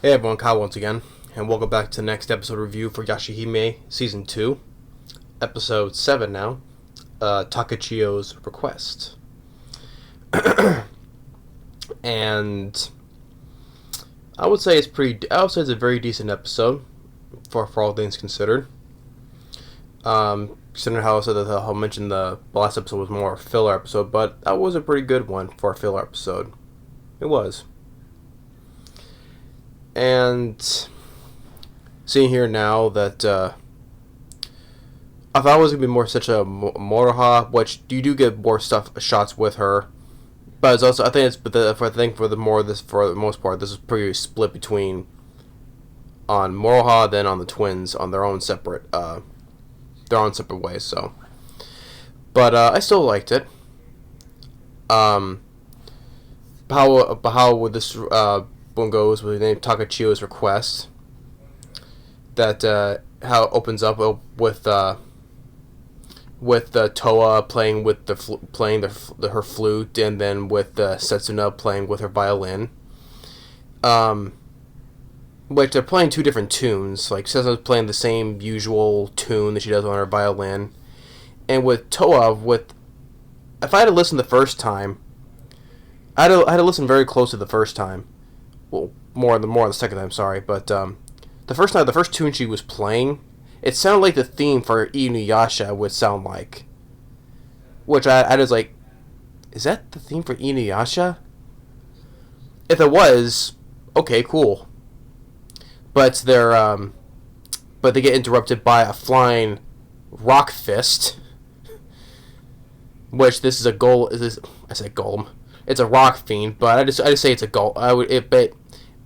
Hey everyone, Kyle once again, and welcome back to the next episode review for Yashahime Season 2, Episode 7 now, Takechiyo's Request. And I would say it's a very decent episode, for all things considered. Considering how I mentioned the last episode was more a filler episode, but that was a pretty good one for a filler episode. It was. And seeing here now that I thought it was gonna be more such a Moroha, which you do get more shots with her, but it's also for the most part this is pretty split between on Moroha then on the twins on their own separate ways. So, but I still liked it. How would this one goes with the name Takechiyo's Request. That how it opens up with Toa playing with her flute, and then with Setsuna playing with her violin. Which they're playing two different tunes. Like Setsuna's playing the same usual tune that she does on her violin, and with Toa, if I had to listen the first time, I had to listen very closely the first time. Well, more on the second time, sorry, but the first tune she was playing, it sounded like the theme for Inuyasha would sound like. Which I was like, is that the theme for Inuyasha? If it was, okay, cool. But they get interrupted by a flying rock fist, which this is a goal. I said golem. It's a rock fiend, but I just say it's a golem. But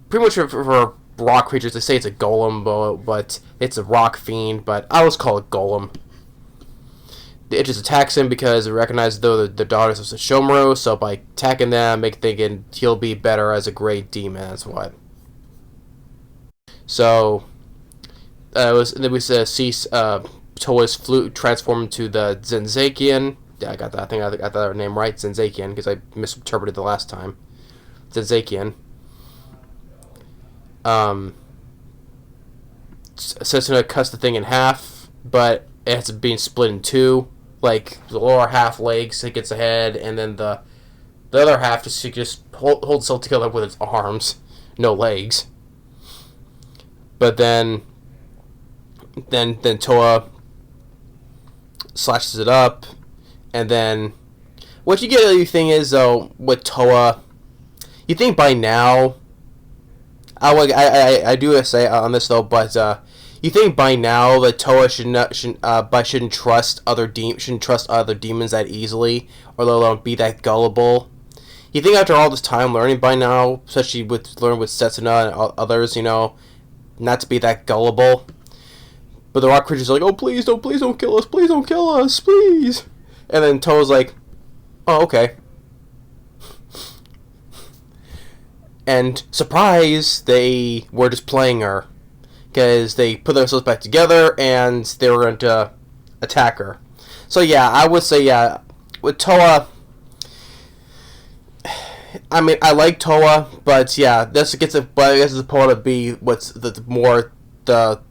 pretty much for rock creatures, they say it's a golem, but it's a rock fiend. But I always call it golem. It just attacks him because it recognizes though the daughters of Sesshomaru, so by attacking them, thinking he'll be better as a great demon. That's what. So then we see Toa's flute transform into the Zenzakian. Yeah, I got that. I think I got that name right, Zenzakian, because I misinterpreted the last time. Zenzakian. Setsuna cuts the thing in half, but it's being split in two. Like the lower half legs, it gets ahead, and then the other half just holds itself together with its arms, no legs. But then Toa slashes it up. And then, what you think is though with Toa, you think by now, I do say on this though, but you think by now that Toa shouldn't trust other demons that easily, or let alone be that gullible. You think after all this time learning by now, especially learning with Setsuna and others, not to be that gullible. But the rock creatures are like, oh please don't kill us, please. And then Toa's like, oh, okay. And surprise, they were just playing her. Because they put themselves back together and they were going to attack her. So yeah, I would say, yeah, with Toa, I mean, I like Toa, but yeah, this gets a part of be what's the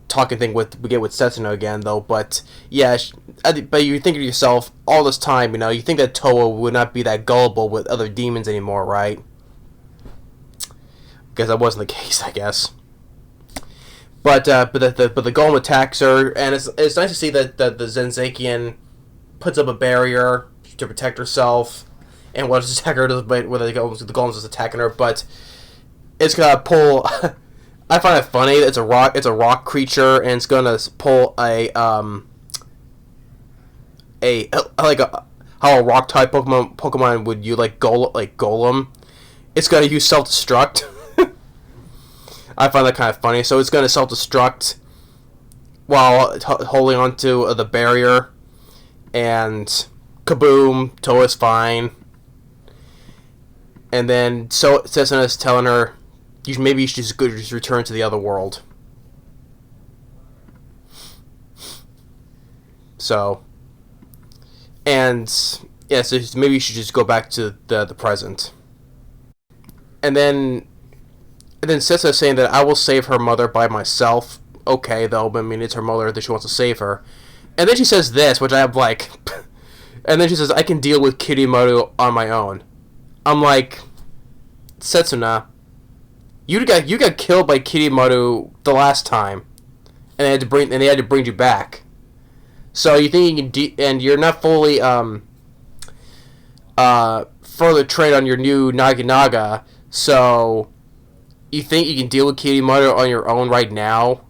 talking thing we get with Setsuna again, though. But yeah, but you think to yourself all this time, you think that Toa would not be that gullible with other demons anymore, right? Because that wasn't the case, I guess. But the golem attacks her, and it's nice to see that the Zenzakian puts up a barrier to protect herself, and will just attack her the golem's just attacking her, but it's gonna pull. I find it funny. It's a rock creature, and it's gonna pull how a rock type Pokemon would you like Golem. It's gonna use self-destruct. I find that kind of funny. So it's gonna self-destruct while holding onto the barrier, and kaboom, Toa's fine. And then Setsuna is telling her, maybe you should just return to the other world. So, and yeah, so maybe you should just go back to the present. And then And then Setsu's saying that I will save her mother by myself. Okay, though, but I mean, it's her mother that she wants to save her. And then she says this, which I have like... and then she says, I can deal with Kirimoto on my own. I'm like, Setsuna, you got killed by Kirimoto the last time, and they had to bring you back. So you think you can and you're not fully further trained on your new Naginaga, so you think you can deal with Kirimoto on your own right now?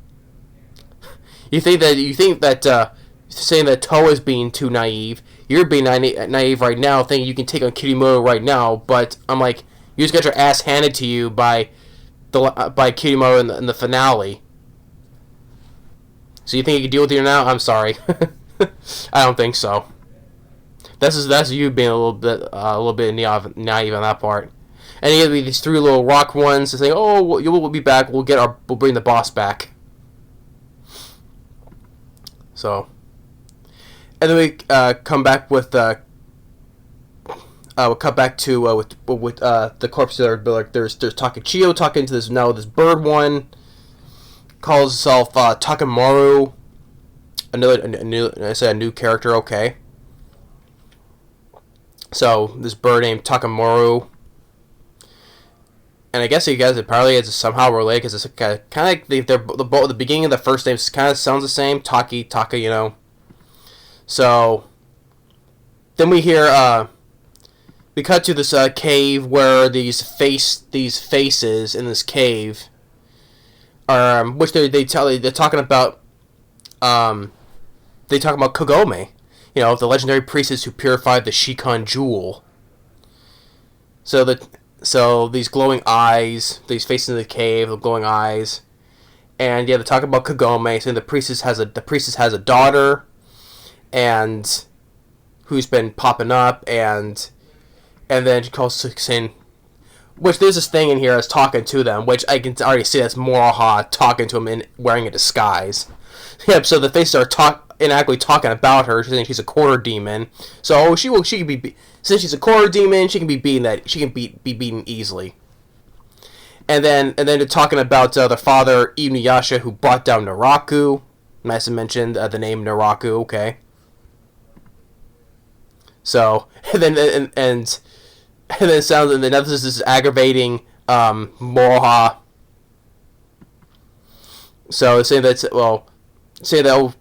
You think that saying that Toa is being too naive. You're being naive right now, thinking you can take on Kirimoto right now. But I'm like, you just got your ass handed to you by Kirimoto in the finale. So you think you can deal with it now? I'm sorry, I don't think so. That's you being a little bit naive on that part. And you have these three little rock ones saying, "Oh, we'll be back. We'll bring the boss back." So, and then we come back with we'll cut back to with the corpse there. Like there's Takechiyo talking to this bird one, calls himself Takemaru. A new character. Okay. So this bird named Takemaru. And I guess you guys apparently it's somehow related because it's kind of like the beginning of the first name kind of sounds the same. Taka, you know. So then we hear we cut to this cave where these faces in this cave which they're talking about they talk about Kagome, you know, the legendary priestess who purified the Shikon jewel. So these glowing eyes, these faces in the cave, the glowing eyes, and yeah, they talk about Kagome, saying the priestess has a daughter, and who's been popping up, and then she calls saying, which there's this thing in here that's talking to them, which I can already see that's Moroha talking to him and wearing a disguise. Yep. So the faces are inaccurately talking about her, saying she's a quarter demon. So she can be. Since she's a quarter demon, she can be beaten. Be beaten easily. And then they're talking about the father Inuyasha who brought down Naraku. Nice to mention the name Naraku. Okay. So and then it sounds and then this is aggravating Moroha. So saying that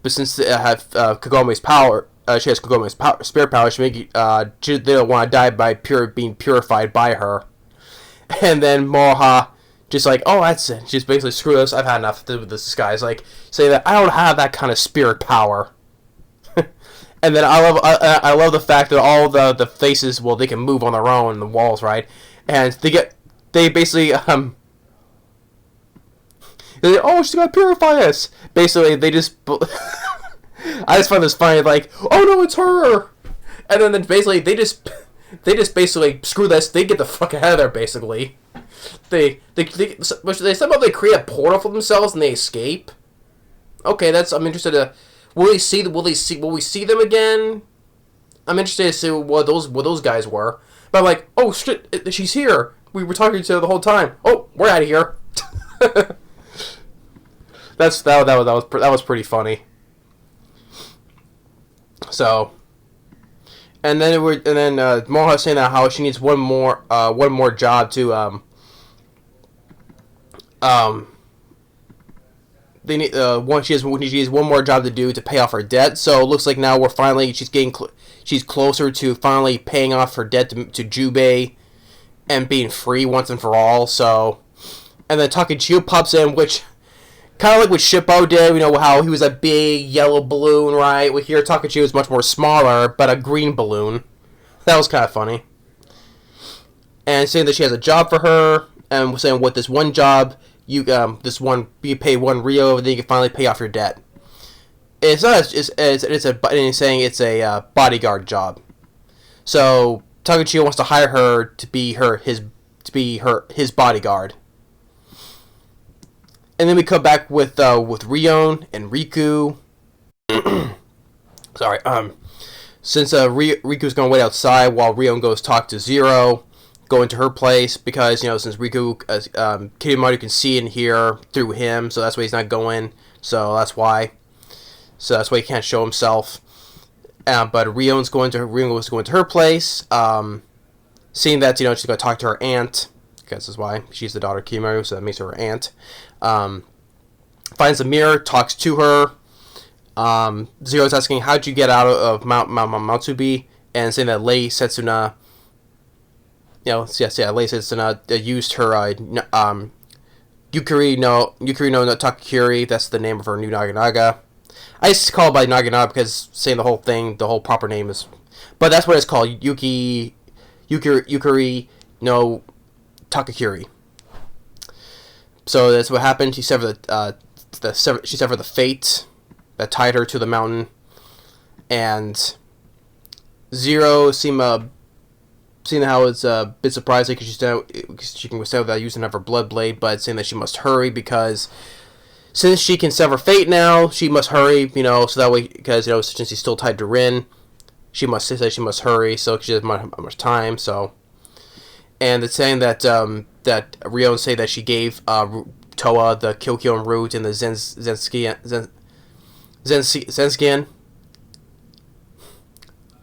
but since they have Kagome's power. She has Kagome's spirit power. They don't want to die by being purified by her. And then Moroha just like, oh, that's it. She's basically, screw this. I've had enough to do with this disguise. Like, say that I don't have that kind of spirit power. And then I love the fact that all the faces, well, they can move on their own in the walls, right? And they basically oh, she's gonna purify us. Basically, they just. I just find this funny, like, oh no, it's her, and then basically they just basically screw this. They get the fuck out of there. Basically, they somehow they create a portal for themselves and they escape. Okay, I'm interested to. Will we see them again? I'm interested to see what those guys were. But I'm like, oh shit, she's here. We were talking to her the whole time. Oh, we're out of here. That was pretty funny. So, and then Moroha saying that how she needs one more job to they need she has one more job to do to pay off her debt. So it looks like now she's closer to finally paying off her debt to Jubei and being free once and for all. So, and then Takechiyo pops in, which. Kind of like what Shippo did, you know, how he was a big yellow balloon, right? Well, here Takechiyo is much more smaller, but a green balloon. That was kind of funny. And saying that she has a job for her, and saying with this one job, you pay one Rio, and then you can finally pay off your debt. It's saying it's a bodyguard job. So Takechiyo wants to hire her to be his bodyguard. And then we come back with Rion and Riku. Sorry. Since Riku's gonna wait outside while Rion goes talk to Zero, go into her place because, since Riku, Kiryumaru can see and hear through him, so that's why he's not going. So that's why. So that's why he can't show himself. But Rion's going to her place, seeing that, she's going to talk to her aunt, because that's why she's the daughter of Kiryumaru, so that makes her aunt. Finds a mirror, talks to her. Zero's asking, how'd you get out of Mount Matsubi? And saying that Lei Setsuna, Lei Setsuna used her Yukari no Takakuri. That's the name of her new Naganaga. I used to call it by Naganaga because saying the whole proper name is, but that's what it's called. Yukari no Takakuri. So that's what happened. She severed the fate that tied her to the mountain, and Zero seeing how it's a bit surprising because she can withstand without using of her blood blade, but saying that she must hurry because since she can sever fate now, she must hurry. So that way, because since she's still tied to Rin, she must hurry. So she doesn't have much time. So, and it's saying that Rion say that she gave Toa the Kyokyon root and the Zenskin.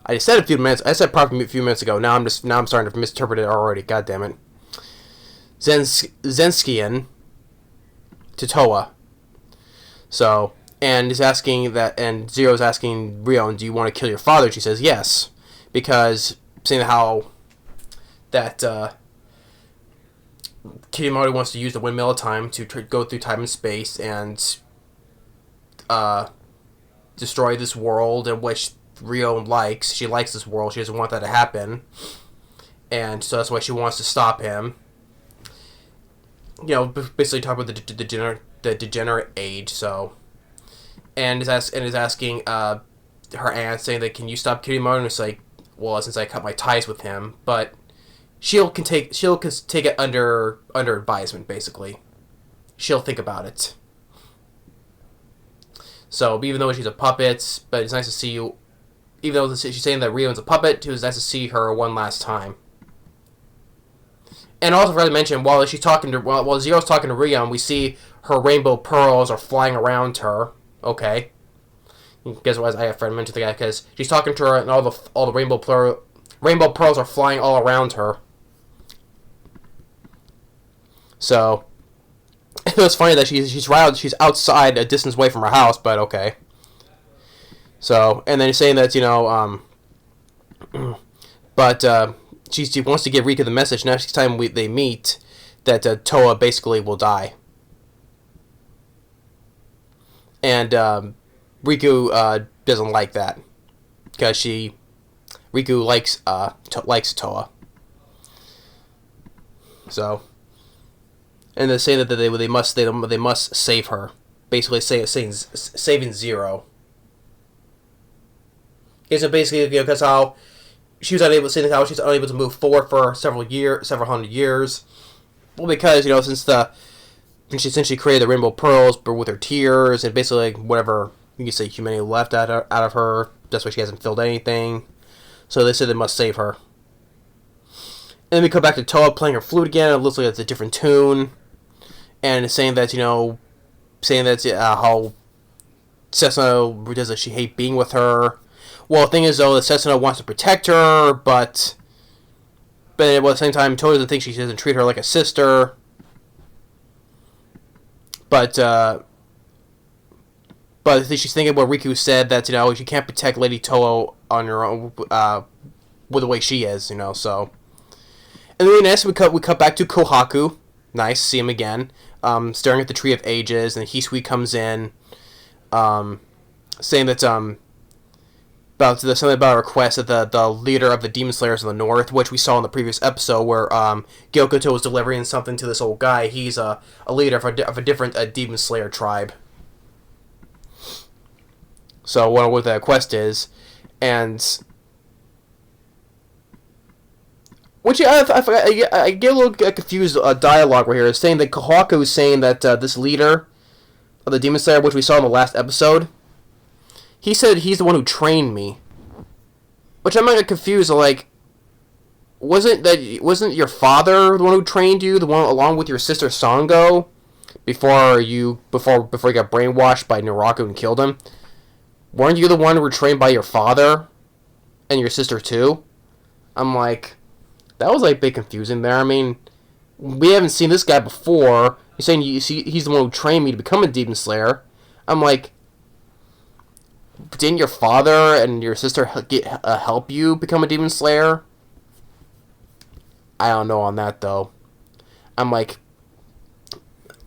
I said probably a few minutes ago. Now I'm starting to misinterpret it already. God damn it. Zenskian to Toa. So, and is asking that, and Zero's asking Rion, do you want to kill your father? She says yes, because seeing how that Kiryumaru wants to use the windmill of time to go through time and space and destroy this world, in which Rio likes. She likes this world. She doesn't want that to happen, and so that's why she wants to stop him. Basically talk about the degenerate age. So, and is asking her aunt, saying that, can you stop Kiryumaru? And it's like, well, since I cut my ties with him, but she'll take it under advisement. Basically, she'll think about it. So, even though she's a puppet, but it's nice to see you. Even though she's saying that Rion's a puppet, it was nice to see her one last time. And also, forgot to mention, while Zero's talking to Rion, we see her rainbow pearls are flying around her. Okay. Guess what? I have to mention the guy because she's talking to her, and all the rainbow pearls are flying all around her. So it was funny that she's outside a distance away from her house, but okay. So, and then he's saying that, but she wants to give Rika the message next time they meet that Toa basically will die. And Riku doesn't like that because Riku likes Toa. So, and they say that they must save her. Basically, saving Zero. Okay, so basically, because how she's unable to move forward for several hundred years. Well, because since she created the rainbow pearls, but with her tears and basically whatever you can say humanity left out of her, that's why she hasn't filled anything. So they said they must save her. And then we come back to Toa playing her flute again. It looks like it's a different tune, and it's saying that how Setsuna does that she hate being with her. Well, the thing is, though, that Setsuna wants to protect her, but at the same time, Toa doesn't think she doesn't treat her like a sister. But she's thinking what Riku said, that, you can't protect Lady Toa on your own, with the way she is, so. And then next, we cut back to Kohaku. Nice, see him again. Staring at the Tree of Ages, and Hisui comes in, saying that, something about a request that the leader of the Demon Slayers in the North, which we saw in the previous episode, where Gyokoto was delivering something to this old guy. He's a leader of a different Demon Slayer tribe. So what the quest is, and which I forgot. I get a little confused. Dialogue right here is saying that Kohaku is saying that this leader of the Demon Slayer, which we saw in the last episode. He said he's the one who trained me. Which I'm not confused, wasn't your father the one who trained you, the one along with your sister Sango, before you got brainwashed by Naraku and killed him? Weren't you the one who were trained by your father and your sister too? I'm like, that was like a bit confusing there. I mean, we haven't seen this guy before. You're saying he's the one who trained me to become a demon slayer. I'm like, didn't your father and your sister help you become a demon slayer? I don't know on that though. I'm like,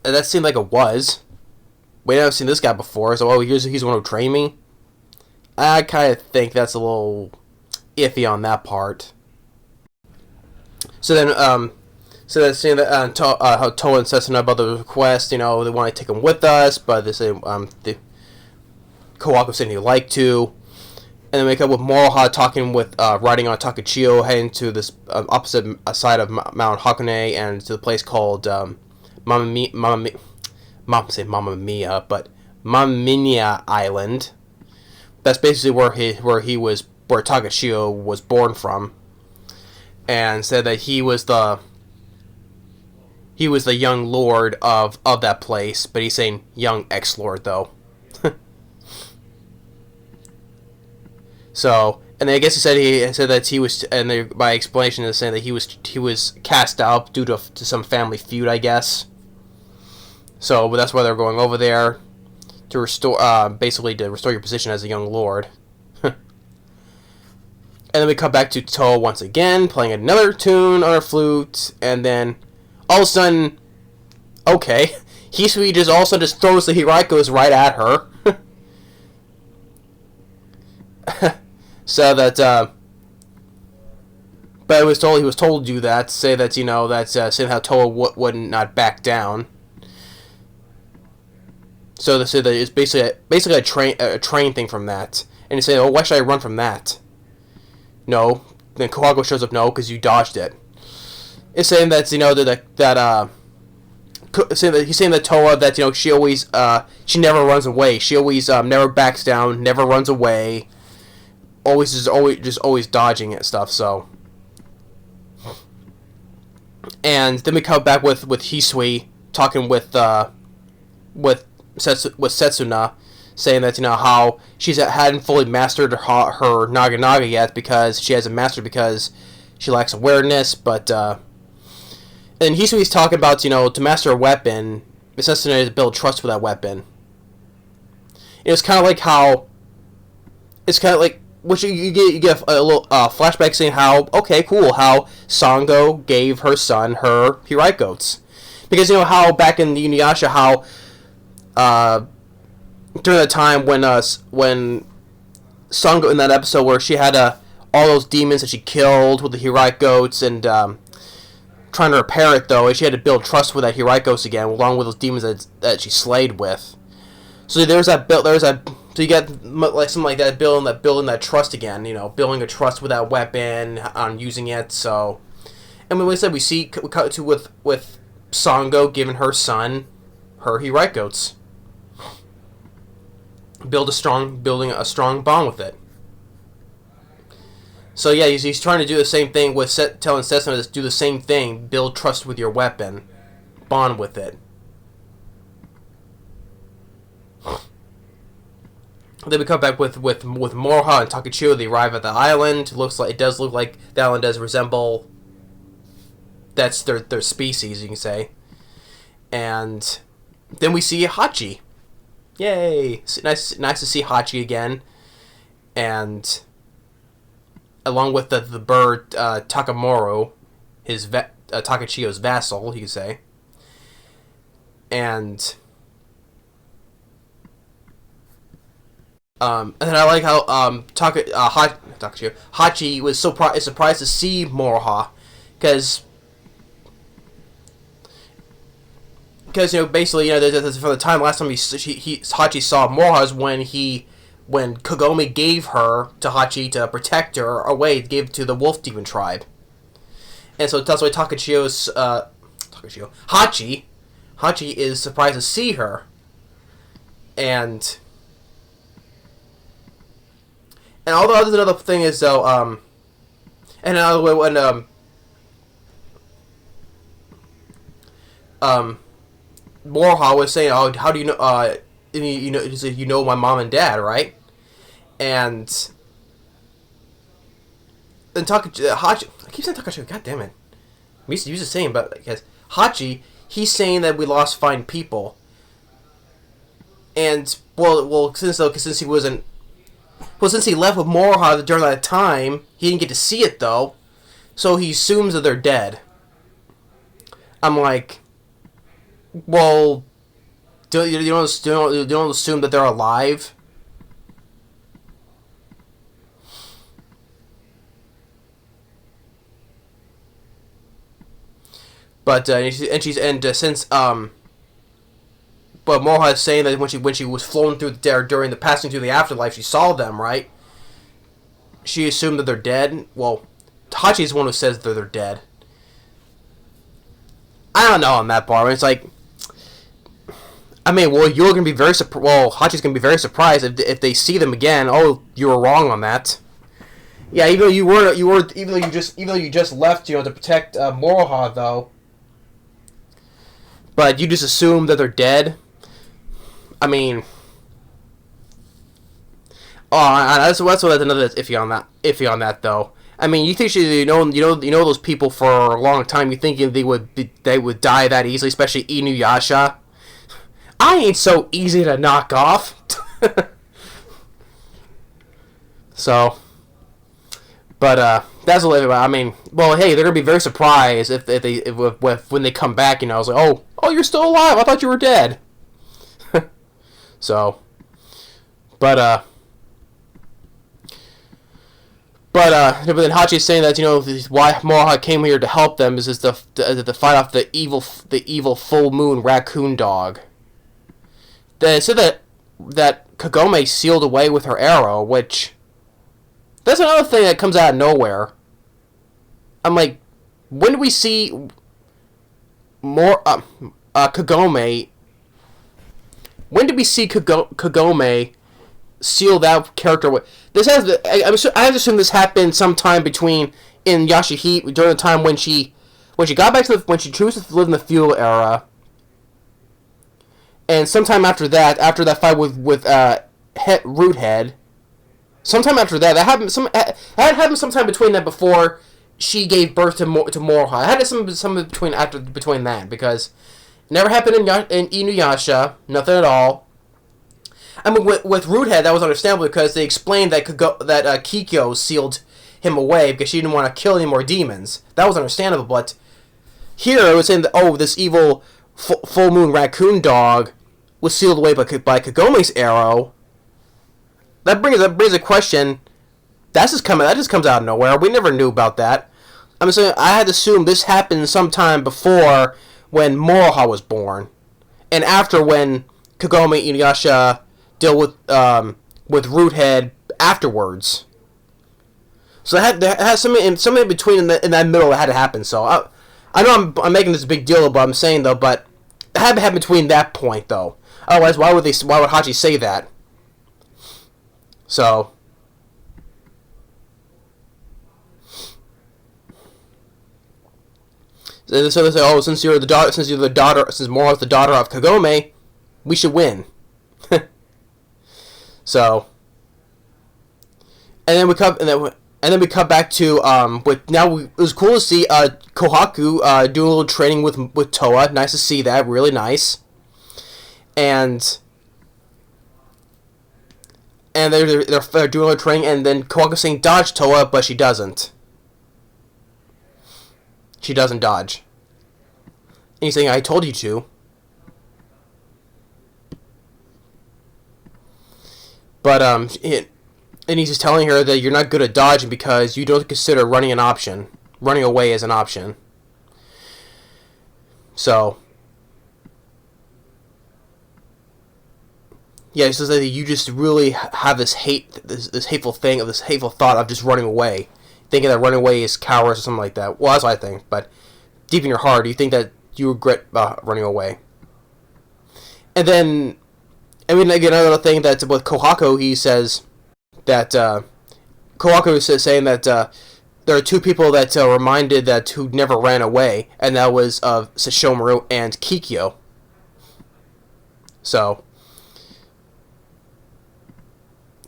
that seemed like it was. We haven't seen this guy before, so he's the one who trained me. I kind of think that's a little iffy on that part. So then, seeing that how Toa and Setsuna about the request, they want to take him with us, but they say the Kawako said he'd like to, and then we come with Moroha talking with riding on Takechiyo, heading to this opposite side of Mount Hakone and to the place called Mamma Mia Island. That's basically where Takechiyo was born from, and said that he was the young lord of that place, but he's saying young ex-lord though. So, and I guess he said that he was, and by explanation is saying that he was cast out due to some family feud, I guess. So, but that's why they're going over there to basically to restore your position as a young lord. And then we come back to Toa once again, playing another tune on her flute, and then all of a sudden, okay, Hisui just all of a sudden just throws the Hiraikos right at her. So that, but he was told to do that, say that, that's saying how Toa would not back down. So they say that it's basically a train thing from that, and you say, oh, why should I run from that? No, then Kohago shows up, no, because you dodged it. It's saying that, he's saying that Toa, that, she always, she never runs away, she always, never backs down, never runs away, always dodging it stuff. So, and then we come back with Hisui talking with Setsuna, saying that how she hadn't fully mastered her Naga yet because she hasn't mastered because she lacks awareness. But and Hisui's talking about to master a weapon, Setsuna needs to build trust with that weapon. It's kind of like which you get a little flashback saying how Sango gave her son her Hiraikotes, because how back in the Inuyasha how during the time when Sango, in that episode where she had all those demons that she killed with the Hiraikotes and trying to repair it though, and she had to build trust with that Hiraikos again along with those demons that she slayed with. So so you get like something like that, building that trust again, building a trust with that weapon on using it. So, and like I said, we cut to with Sango giving her son her Hiraikotes, building a strong bond with it. So yeah, he's trying to do the same thing with telling Setsuna to do the same thing, build trust with your weapon, bond with it. Then we come back with Moroha and Takechiyo. They arrive at the island. It does look like the island does resemble. That's their species, you can say. And then we see Hachi. Yay! Nice to see Hachi again. And along with the bird Takamoro, Takechiyo's vassal, you can say. And and then I like how Hachi was surprised to see Moroha, because basically for the time last time Hachi saw Moroha is when Kagome gave her to Hachi to protect her away, gave it to the Wolf Demon tribe, and so that's why Hachi is surprised to see her, and although there's another thing is though, and another way when um, Moroha was saying, "Oh, how do you know? You know my mom and dad, right?" And then Hachi, I keep saying Takechiyo. God damn it! I'm used to saying, but because Hachi, he's saying that we lost fine people, and since he wasn't, since he left with Moroha during that time, he didn't get to see it though, so he assumes that they're dead. I'm like, well, you don't assume that they're alive? But but Moroha is saying that when she was flown through there during the passing through the afterlife, she saw them, right? She assumed that they're dead. Well, Hachi is the one who says that they're dead. I don't know on that part. It's like, I mean, well, you're gonna be very Hachi's gonna be very surprised if they see them again. Oh, you were wrong on that. Yeah, even though you just left, to protect Moroha though. But you just assume that they're dead. I mean, that's another iffy on that. Iffy on that though. I mean, you think you know those people for a long time. You think they would die that easily, especially Inuyasha. I ain't so easy to knock off. So, but that's a little. I mean, well, hey, they're gonna be very surprised if when they come back. I was like, oh, you're still alive. I thought you were dead. So, but then Hachi's saying that why Moroha came here to help them is to fight off the evil full moon raccoon dog. They said that Kagome sealed away with her arrow, which that's another thing that comes out of nowhere. I'm like, when do we see more Kagome? When did we see Kagome seal that character away? I have to assume this happened sometime in Yashahime during the time when she got back to when she chose to live in the feudal era, and sometime after that fight with Root Head, sometime after that happened. That happened sometime between that before she gave birth to Moroha. It had some between that because it never happened in Inuyasha, nothing at all. I mean, with Root Head, that was understandable because they explained that Kikyo sealed him away because she didn't want to kill any more demons. That was understandable, but here it was saying that, this evil full moon raccoon dog was sealed away by Kagome's arrow. That brings a question. That just comes out of nowhere. We never knew about that. I'm saying I had to assume this happened sometime before when Moroha was born, and after when Kagome and Inuyasha deal with Root Head afterwards. So there had something in between in that middle that had to happen. So I know I'm making this a big deal, but I'm saying though, but it had to happen between that point though. Otherwise, why would Hachi say that? So they say, since Moroha's the daughter of Kagome, we should win. So, and then we come back to it was cool to see Kohaku doing a little training with Toa. Nice to see that, really nice. And they're doing a little training, and then Kohaku saying dodge Toa, but she doesn't. She doesn't dodge. And he's saying, I told you to. But and he's just telling her that you're not good at dodging because you don't consider running away as an option. So yeah, he says that you just really have this hateful thought of just running away, thinking that running away is cowardice or something like that. Well, that's what I think. But deep in your heart, you think that you regret running away. And then, again, another thing that's with Kohaku, he says that Kohaku is saying that there are two people that reminded that who never ran away, and that was Sesshomaru and Kikyo. So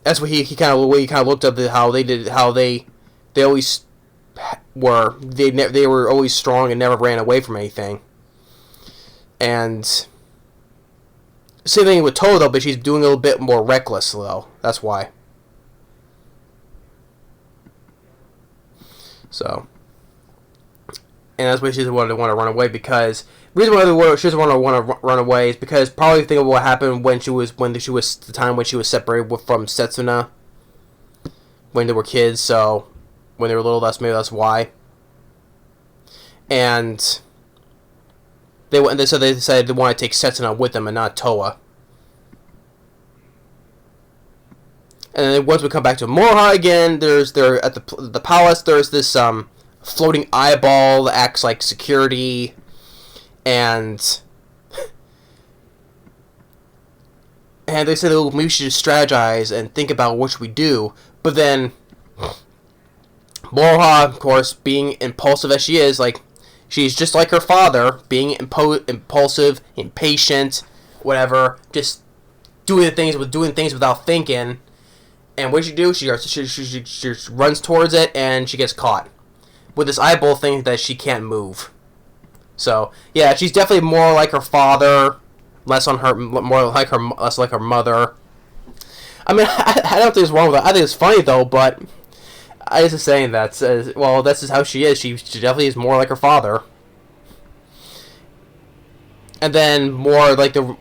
that's what he kind of looked up at how they always were they were always strong and never ran away from anything. And same thing with Toa though, but she's doing a little bit more reckless though. That's why. So, and that's why she doesn't want to run away, because the reason why she doesn't want to run away is because probably think of what happened when she was the time when she was separated from Setsuna when they were kids. So when they were little, maybe that's why. And they decided they want to take Setsuna with them and not Toa. And then once we come back to Moroha again, they're at the palace. There's this floating eyeball that acts like security, and they said, "Oh, maybe we should just strategize and think about what should we do." But then Moroha, of course, being impulsive as she is, like she's just like her father, being impulsive, impatient, whatever, just doing things without thinking. And what she do? She runs towards it, and she gets caught with this eyeball thing that she can't move. So yeah, she's definitely more like her father, less like her mother. I mean, I don't think there's wrong with that. I think it's funny though, but I was just saying that. Well, that's just how she is. She definitely is more like her father, and then more like you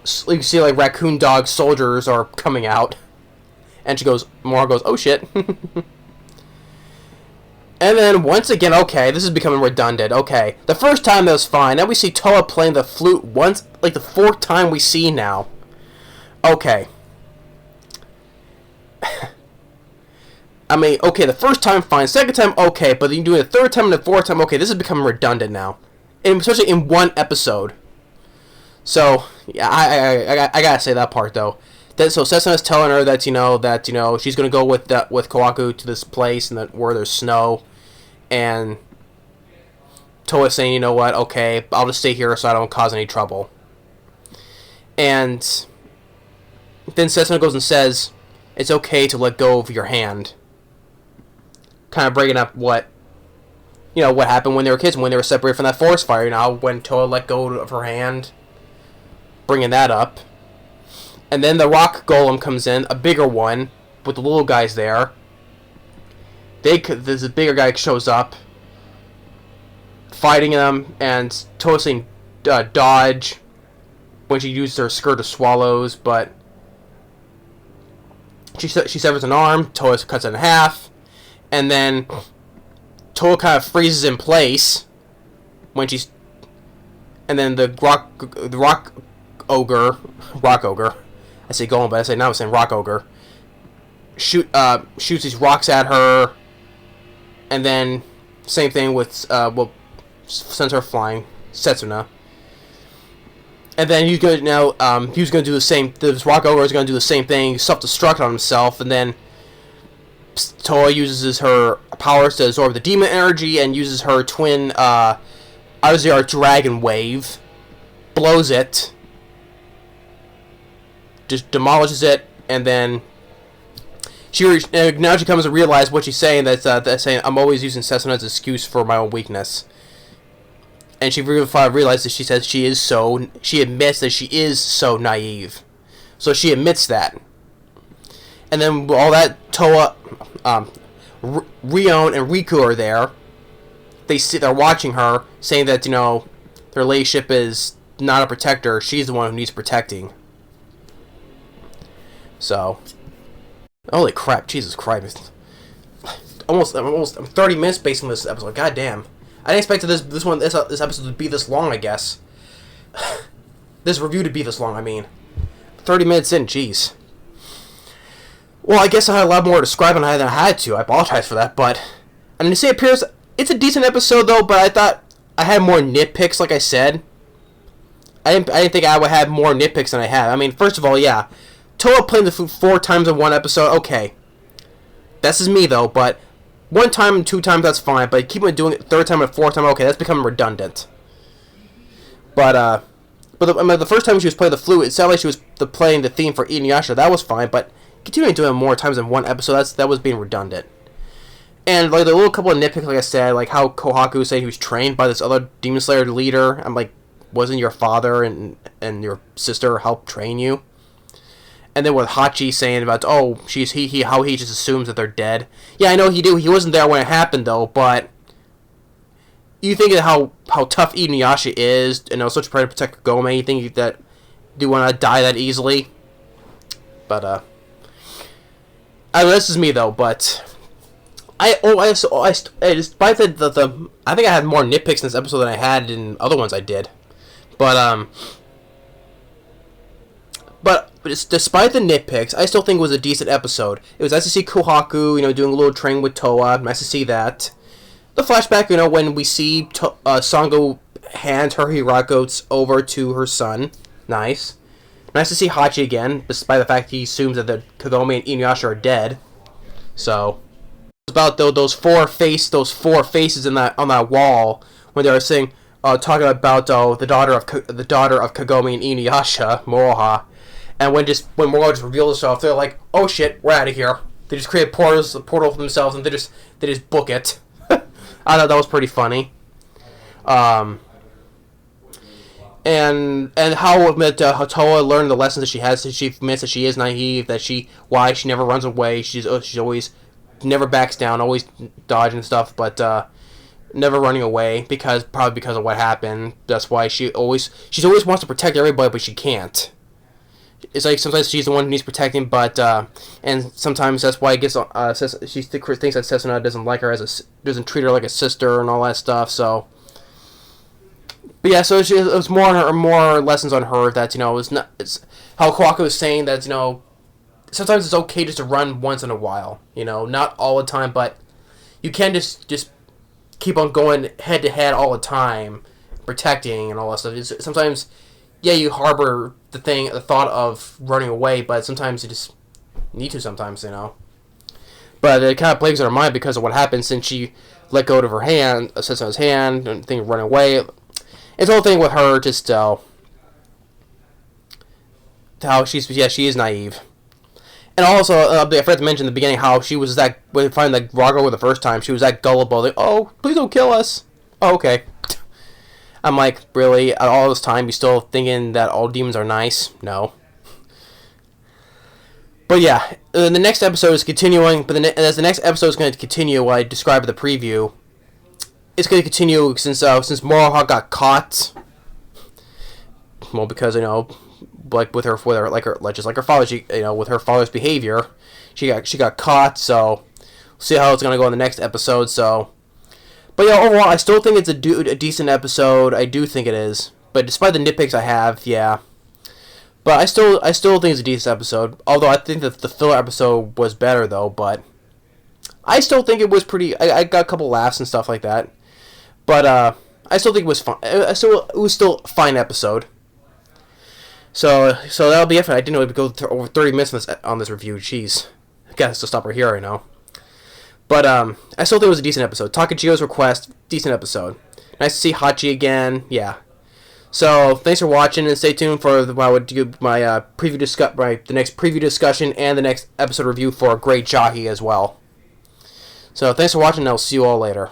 can see like raccoon dog soldiers are coming out. And Moroha goes, oh shit. And then once again, okay, this is becoming redundant. Okay, the first time that was fine. Now we see Toa playing the flute once, like the fourth time we see now. Okay. I mean, okay, the first time fine, second time okay, but then you do it the third time and the fourth time, okay, this is becoming redundant now, and especially in one episode. So yeah, I gotta say that part though. So Setsuna's telling her that she's gonna go with Kawaku to this place and where there's snow, and Toa's saying, you know what, okay, I'll just stay here so I don't cause any trouble. And then Setsuna goes and says, it's okay to let go of your hand. Kind of breaking up what happened when they were kids, when they were separated from that forest fire. When Toa let go of her hand, bringing that up. And then the rock golem comes in, a bigger one, with the little guys there. There's a bigger guy shows up, fighting them, and Toa saying dodge when she used her skirt of swallows, but she severs an arm, Toa cuts it in half, and then Toa kind of freezes in place when and then the rock ogre, I say golem, but I say now I'm saying rock ogre, shoots these rocks at her, and then same thing with sends her flying, Setsuna. And then he's going to do the same. This rock ogre is going to do the same thing, self-destruct on himself, and then Toa uses her powers to absorb the demon energy and uses her twin Azure Dragon Wave, blows it, just demolishes it, and then now she comes to realize what she's saying. That's saying, I'm always using Setsuna as an excuse for my own weakness. And she realizes, she admits that she is so naive. So she admits that. And then all that, Toa, Rion and Riku are there. They're watching her, saying that, their relationship is not a protector. She's the one who needs protecting. So, holy crap, Jesus Christ. I'm 30 minutes based on this episode. God damn. I didn't expect this episode to be this long, I guess. This review to be this long, I mean. 30 minutes in, jeez. Well, I guess I had a lot more to describe than I had to. I apologize for that, but I mean, to say it appears, it's a decent episode though. But I thought I had more nitpicks, like I said. I didn't think I would have more nitpicks than I have. I mean, first of all, yeah, Toa playing the flute 4 times in one episode. Okay, this is me though, but one time, 2 times, that's fine. But keep on doing it third time and fourth time, okay, that's becoming redundant. But the first time she was playing the flute, it sounded like she was playing the theme for Inuyasha. That was fine, but continuing doing it more times in one episode, that was being redundant. And like the little couple of nitpicks, like I said, like how Kohaku was saying he was trained by this other Demon Slayer leader. I'm like, wasn't your father and your sister helped train you? And then with Hachi saying about, oh, how he just assumes that they're dead. Yeah, I know he wasn't there when it happened though, but you think of how tough Inuyasha is, and also trying to protect Kagome. You think that do you want to die that easily? But this is me though. But despite the I think I had more nitpicks in this episode than I had in other ones I did. But despite the nitpicks, I still think it was a decent episode. It was nice to see Kohaku, doing a little training with Toa. Nice to see that. The flashback, when we see Sango hand her Hirakots over to her son. Nice. Nice to see Hachi again, despite the fact he assumes that the Kagome and Inuyasha are dead. So, it's about those four faces on that wall when they were saying, talking about the daughter of Kagome and Inuyasha, Moroha, and when Moroha just revealed herself, they're like, oh shit, we're out of here. They just create a portal for themselves and they just book it. I thought that was pretty funny. And how Toa learned the lessons that she has. She admits that she is naive. Why she never runs away. She's always never backs down, always dodging stuff, but never running away probably because of what happened. That's why she always wants to protect everybody, but she can't. It's like sometimes she's the one who needs protecting, but and sometimes that's why it gets she thinks that Setsuna doesn't like her doesn't treat her like a sister and all that stuff. So, but yeah, so it was more lessons on her that it's how Kohaku was saying that sometimes it's okay just to run once in a while, not all the time, but you can just keep on going head to head all the time, protecting and all that stuff. Sometimes. Yeah, you harbor the thought of running away, but sometimes you just need to. But it kind of plagues her mind because of what happened since she let go of her hand, Setsuna's hand, and think of running away. It's the whole thing with her, just how she is naive. And also, I forgot to mention in the beginning how she was when finding that Rago the first time, she was that gullible. Like, oh, please don't kill us. Oh, okay. I'm like, really? All this time, you still thinking that all demons are nice? No. But yeah, the next episode is continuing. But as the next episode is going to continue, what I described in the preview, it's going to continue since Moroha got caught. Well, because like with her father, with her father's behavior, she got caught. So, we'll see how it's going to go in the next episode. So. But yeah, overall, I still think it's a decent episode. I do think it is. But despite the nitpicks I have, yeah. But I still think it's a decent episode. Although I think that the filler episode was better, though. But I still think it was pretty. I got a couple laughs and stuff like that. But I still think it was fun. It was still a fine episode. So that'll be it. I didn't know we'd go over 30 minutes on this review. Jeez, I guess to stop right here right now. But I still think it was a decent episode. Takechiyo's request, decent episode. Nice to see Hachi again. Yeah. So thanks for watching and stay tuned for the next preview discussion and the next episode review for Great Jahi as well. So thanks for watching and I'll see you all later.